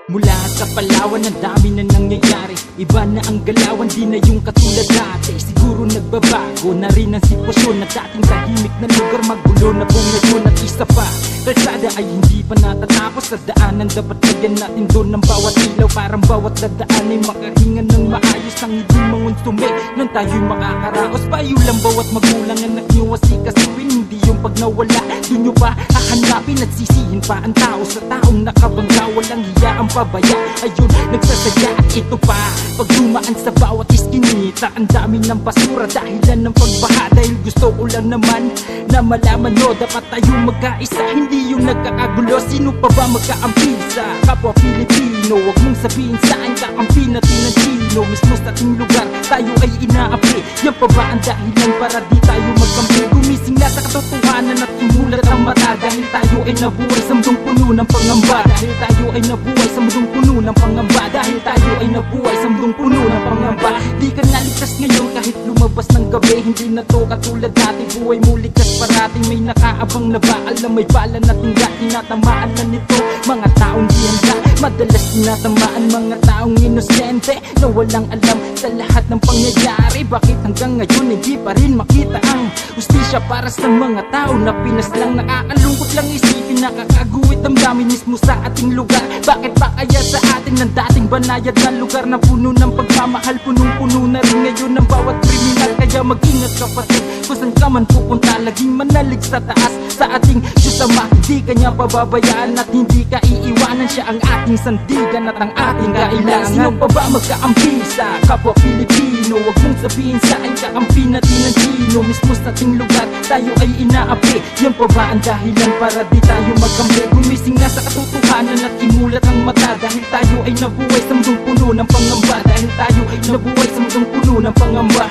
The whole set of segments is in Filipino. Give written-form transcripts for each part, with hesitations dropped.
Mula sa Palawan, ang dami na nangyayari. Iba na ang galawan, di na yung katulad dati. Siguro nagbabago na rin ang sitwasyon na dating tahimik na lugar, magulo na kung ngayon. At isa pa, kalsada ay hindi pa natatapos. Sa daanan dapat lagyan natin doon ng bawat ilaw, parang bawat dadaan ay makahinga ng maayos. Ang hindi mangonsume nang tayo'y makakaraos. Payo lang bawat magulang, anak nyo asikasuin. Hindi yung pag nawala, dun nyo pa hahanapin. At sisihin pa ang tao sa taong nakabangga. Walang hiya ang pabaya, ayun, nagsasaya. At ito pa, pag dumaan sa bawat iskinita, ang dami ng basura, dahilan ng pagbaha. Dahil gusto ko lang naman na malaman nyo, dapat tayo magkaisa, hindi yung nagkakagulo. Sino pa ba magkaampi sa kapwa Pilipino? Huwag mong sabihin saan kakampi natin ang Chino. Mismo sa ating lugar, tayo ay inaapi. Yan pa ba ang dahilan para di tayo magkampi? Gumising na sa katotohanan at imulat ang mata. Dahil tayo ay nabuhay sa mundong puno ng pangamba. Dahil tayo ay nabuhay sa mundong puno ng pangamba. Dahil tayo ay nabuhay sa mundong puno ng pangamba. Di ka naligtas ngayon kahit lumabas ng gabi. Hindi na to katulad dati, buhay mo ligtas parating. May nakaabang na baal na may bala na tingga. Tinatamaan na nito mga taong di handa. Madalas tinatamaan mga taong inosente na walang alam sa lahat ng pangyayari. Bakit hanggang ngayon hindi pa rin makita ang hustisya para sa mga tao na Pinas lang? Nakakalungkot lang isipin, nakakaguwit damdamin mismo sa ating lugar. Bakit ba kaya sa atin ng dating banayad na lugar na puno ng pagmamahal, punong-puno na rin ngayon ng bawat kriminal? Kaya mag-ingat kapatid, kung saan ka man pupunta, laging manalig sa taas sa ating Diyos Ama. Hindi kanya pababayaan at hindi ka iiwanan. Siya ang ating sandigan at ang ating kailangan. Sino pa ba magkaampi sa kapwa Pilipino? Huwag mong sabihin saan kaampi natin ang Chino. Mismo sa ating lugar, tayo ay inaapi. Yan pa ba ang dahilan para di tayo magkampi? Gumising na sa katotohanan at imulat ang mata. Dahil tayo ay nabuhay sa mundong puno ng pangamba. Dahil tayo ay nabuhay sa mundong puno ng pangamba.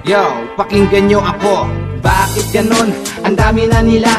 Yo, pakinggan nyo ako. Bakit ganon? Ang dami na nila.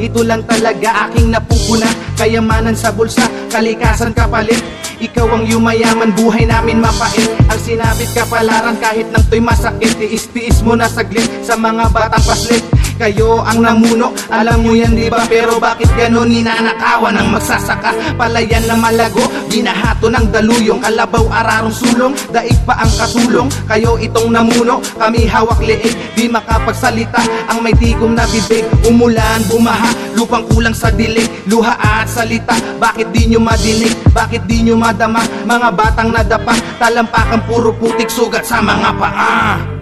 Ito lang talaga aking napupuna. Kayamanan sa bulsa, kalikasan kapalit. Ikaw ang yumayaman, buhay namin mapait. Ang sinabit kapalaran kahit nang to'y masakit. Tiis-tiis mo na saglit sa mga batang paslit. Kayo ang namuno, alam mo yan diba? Pero bakit ganon ninanakawan ang magsasaka? Palayan na malago, binahato ng daluyong. Kalabaw ararong sulong, daig pa ang katulong. Kayo itong namuno, kami hawak liig. Di makapagsalita, ang may tigom na bibig. Umulan, bumaha, lupang kulang sa dilig. Luha at salita, bakit di nyo madinig? Bakit di nyo madama? Mga batang nadapa, talampakan puro putik, sugat sa mga paa.